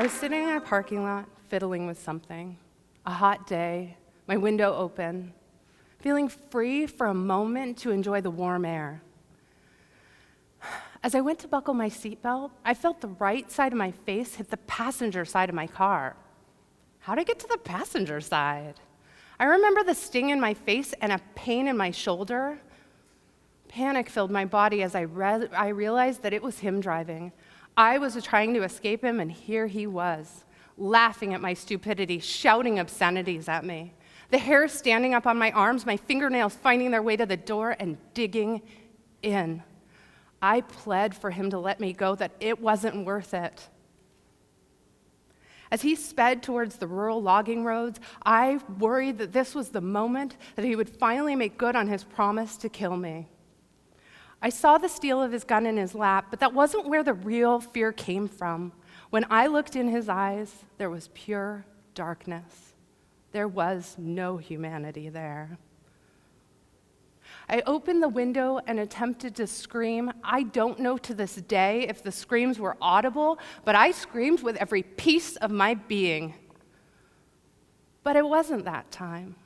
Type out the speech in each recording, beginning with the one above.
was sitting in a parking lot, fiddling with something. A hot day, my window open, feeling free for a moment to enjoy the warm air. As I went to buckle my seatbelt, I felt the right side of my face hit the passenger side of my car. How'd I get to the passenger side? I remember the sting in my face and a pain in my shoulder. Panic filled my body as I realized that it was him driving. I was trying to escape him, and here he was, laughing at my stupidity, shouting obscenities at me. The hair standing up on my arms, my fingernails finding their way to the door and digging in. I pled for him to let me go, that it wasn't worth it. As he sped towards the rural logging roads, I worried that this was the moment that he would finally make good on his promise to kill me. I saw the steel of his gun in his lap, but that wasn't where the real fear came from. When I looked in his eyes, there was pure darkness. There was no humanity there. I opened the window and attempted to scream. I don't know to this day if the screams were audible, but I screamed with every piece of my being. But it wasn't that time.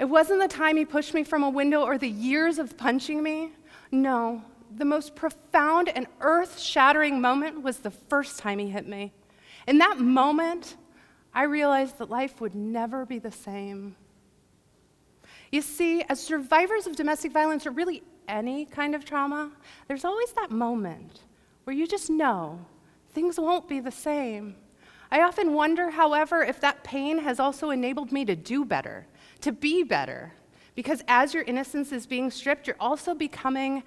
It wasn't the time he pushed me from a window or the years of punching me. No, the most profound and earth-shattering moment was the first time he hit me. In that moment, I realized that life would never be the same. You see, as survivors of domestic violence, or really any kind of trauma, there's always that moment where you just know things won't be the same. I often wonder, however, if that pain has also enabled me to do better, to be better. Because as your innocence is being stripped, you're also becoming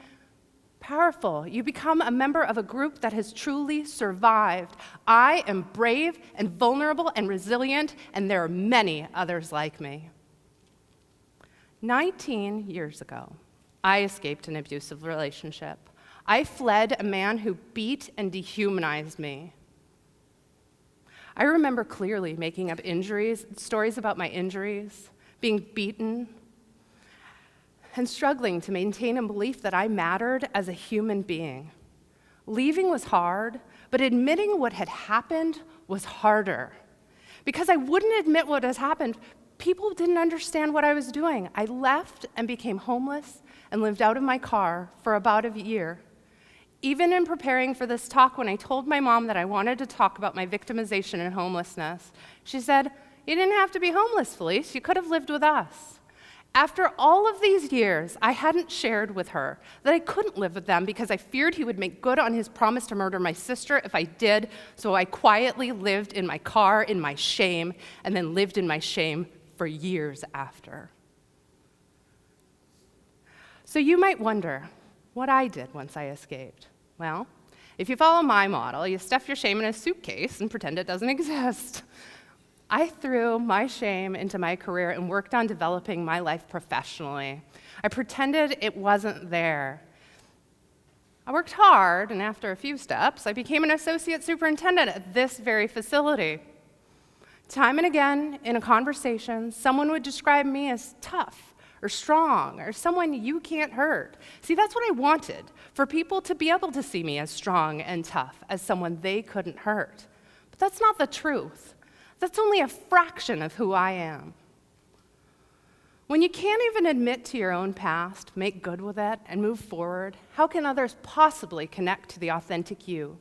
powerful. You become a member of a group that has truly survived. I am brave and vulnerable and resilient, and there are many others like me. 19 years ago, I escaped an abusive relationship. I fled a man who beat and dehumanized me. I remember clearly making up stories about my injuries, being beaten, and struggling to maintain a belief that I mattered as a human being. Leaving was hard, but admitting what had happened was harder. Because I wouldn't admit what had happened, people didn't understand what I was doing. I left and became homeless and lived out of my car for about a year. Even in preparing for this talk, when I told my mom that I wanted to talk about my victimization and homelessness, she said, "You didn't have to be homeless, Felice. You could have lived with us." After all of these years, I hadn't shared with her that I couldn't live with them because I feared he would make good on his promise to murder my sister if I did, so I quietly lived in my car in my shame, and then lived in my shame for years after. So you might wonder what I did once I escaped. Well, if you follow my model, you stuff your shame in a suitcase and pretend it doesn't exist. I threw my shame into my career and worked on developing my life professionally. I pretended it wasn't there. I worked hard, and after a few steps, I became an associate superintendent at this very facility. Time and again, in a conversation, someone would describe me as tough or strong or someone you can't hurt. See, that's what I wanted, for people to be able to see me as strong and tough, as someone they couldn't hurt. But that's not the truth. That's only a fraction of who I am. When you can't even admit to your own past, make good with it, and move forward, how can others possibly connect to the authentic you?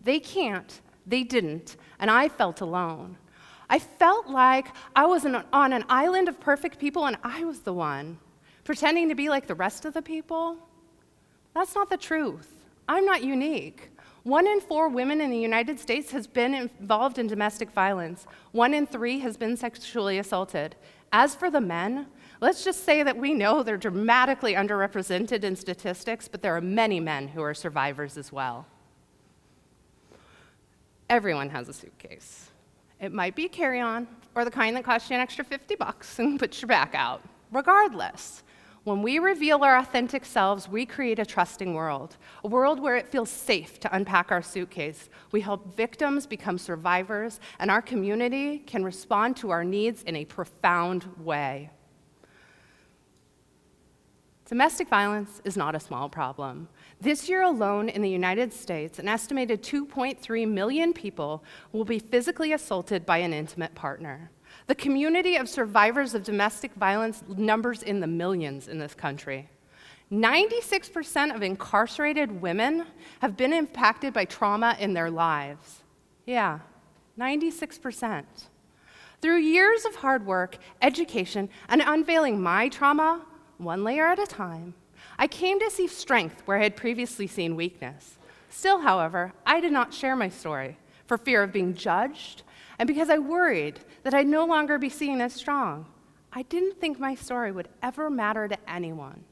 They can't, they didn't, and I felt alone. I felt like I was on an island of perfect people and I was the one, pretending to be like the rest of the people. That's not the truth. I'm not unique. 1 in 4 women in the United States has been involved in domestic violence. 1 in 3 has been sexually assaulted. As for the men, let's just say that we know they're dramatically underrepresented in statistics, but there are many men who are survivors as well. Everyone has a suitcase. It might be a carry-on, or the kind that costs you an extra $50 and puts your back out. Regardless, when we reveal our authentic selves, we create a trusting world, a world where it feels safe to unpack our suitcase. We help victims become survivors, and our community can respond to our needs in a profound way. It's Domestic violence is not a small problem. This year alone in the United States, an estimated 2.3 million people will be physically assaulted by an intimate partner. The community of survivors of domestic violence numbers in the millions in this country. 96% of incarcerated women have been impacted by trauma in their lives. Yeah, 96%. Through years of hard work, education, and unveiling my trauma, one layer at a time, I came to see strength where I had previously seen weakness. Still, however, I did not share my story for fear of being judged and because I worried that I'd no longer be seen as strong. I didn't think my story would ever matter to anyone.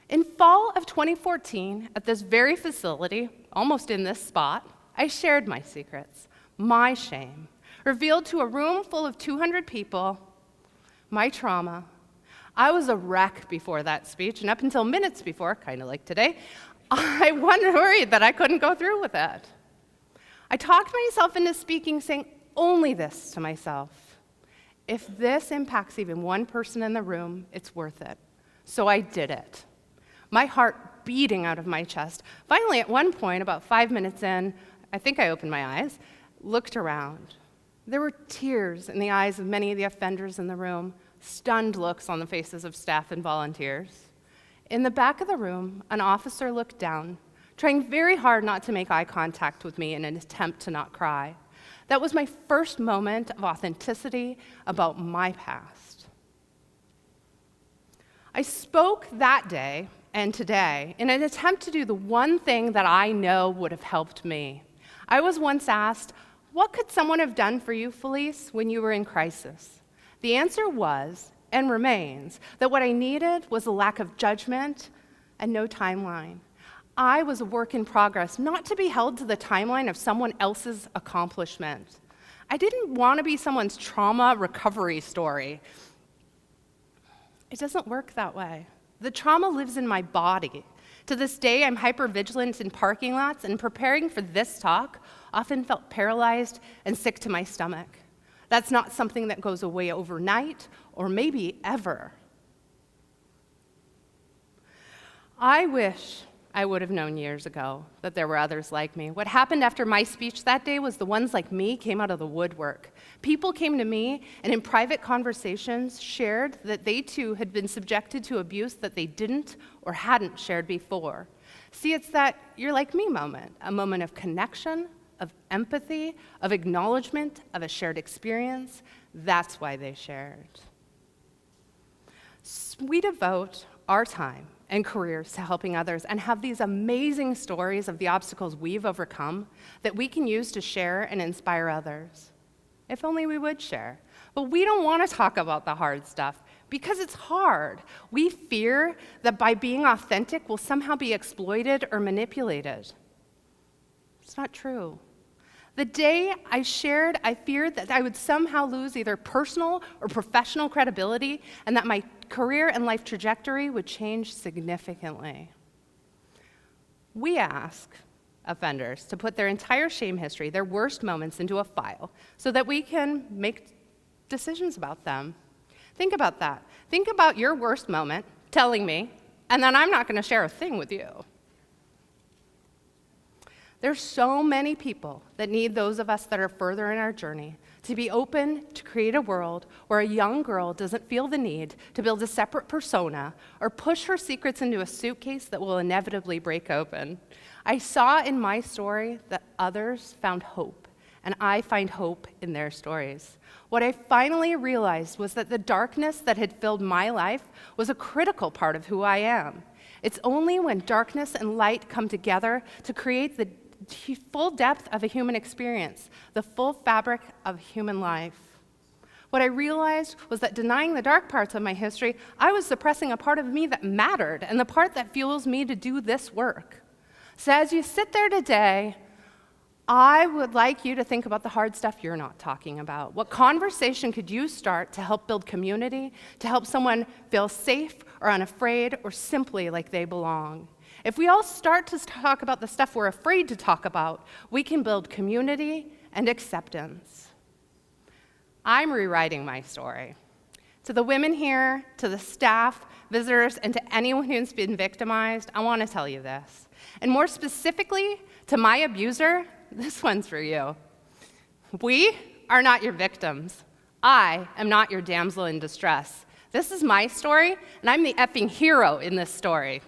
In fall of 2014, at this very facility, almost in this spot, I shared my secrets, my shame, revealed to a room full of 200 people, my trauma. I was a wreck before that speech, and up until minutes before, kind of like today, I was worried that I couldn't go through with it. I talked myself into speaking, saying only this to myself: if this impacts even one person in the room, it's worth it. So I did it. My heart beating out of my chest. Finally, at one point, about 5 minutes in, I think I opened my eyes, looked around. There were tears in the eyes of many of the offenders in the room, stunned looks on the faces of staff and volunteers. In the back of the room, an officer looked down, trying very hard not to make eye contact with me in an attempt to not cry. That was my first moment of authenticity about my past. I spoke that day and today in an attempt to do the one thing that I know would have helped me. I was once asked, "What could someone have done for you, Felice, when you were in crisis?" The answer was, and remains, that what I needed was a lack of judgment and no timeline. I was a work in progress, not to be held to the timeline of someone else's accomplishment. I didn't want to be someone's trauma recovery story. It doesn't work that way. The trauma lives in my body. To this day, I'm hypervigilant in parking lots, and preparing for this talk often felt paralyzed and sick to my stomach. That's not something that goes away overnight or maybe ever. I wish I would have known years ago that there were others like me. What happened after my speech that day was the ones like me came out of the woodwork. People came to me and in private conversations shared that they too had been subjected to abuse that they didn't or hadn't shared before. See, it's that you're like me moment, a moment of connection, of empathy, of acknowledgement, of a shared experience. That's why they shared. We devote our time and careers to helping others and have these amazing stories of the obstacles we've overcome that we can use to share and inspire others. If only we would share. But we don't want to talk about the hard stuff because it's hard. We fear that by being authentic, we'll somehow be exploited or manipulated. It's not true. The day I shared, I feared that I would somehow lose either personal or professional credibility and that my career and life trajectory would change significantly. We ask offenders to put their entire shame history, their worst moments, into a file so that we can make decisions about them. Think about that. Think about your worst moment, telling me, and then I'm not going to share a thing with you. There's so many people that need those of us that are further in our journey to be open to create a world where a young girl doesn't feel the need to build a separate persona or push her secrets into a suitcase that will inevitably break open. I saw in my story that others found hope, and I find hope in their stories. What I finally realized was that the darkness that had filled my life was a critical part of who I am. It's only when darkness and light come together to create the full depth of a human experience, the full fabric of human life. What I realized was that denying the dark parts of my history, I was suppressing a part of me that mattered and the part that fuels me to do this work. So as you sit there today, I would like you to think about the hard stuff you're not talking about. What conversation could you start to help build community, to help someone feel safe or unafraid or simply like they belong? If we all start to talk about the stuff we're afraid to talk about, we can build community and acceptance. I'm rewriting my story. To the women here, to the staff, visitors, and to anyone who's been victimized, I want to tell you this. And more specifically, to my abuser, this one's for you. We are not your victims. I am not your damsel in distress. This is my story, and I'm the effing hero in this story.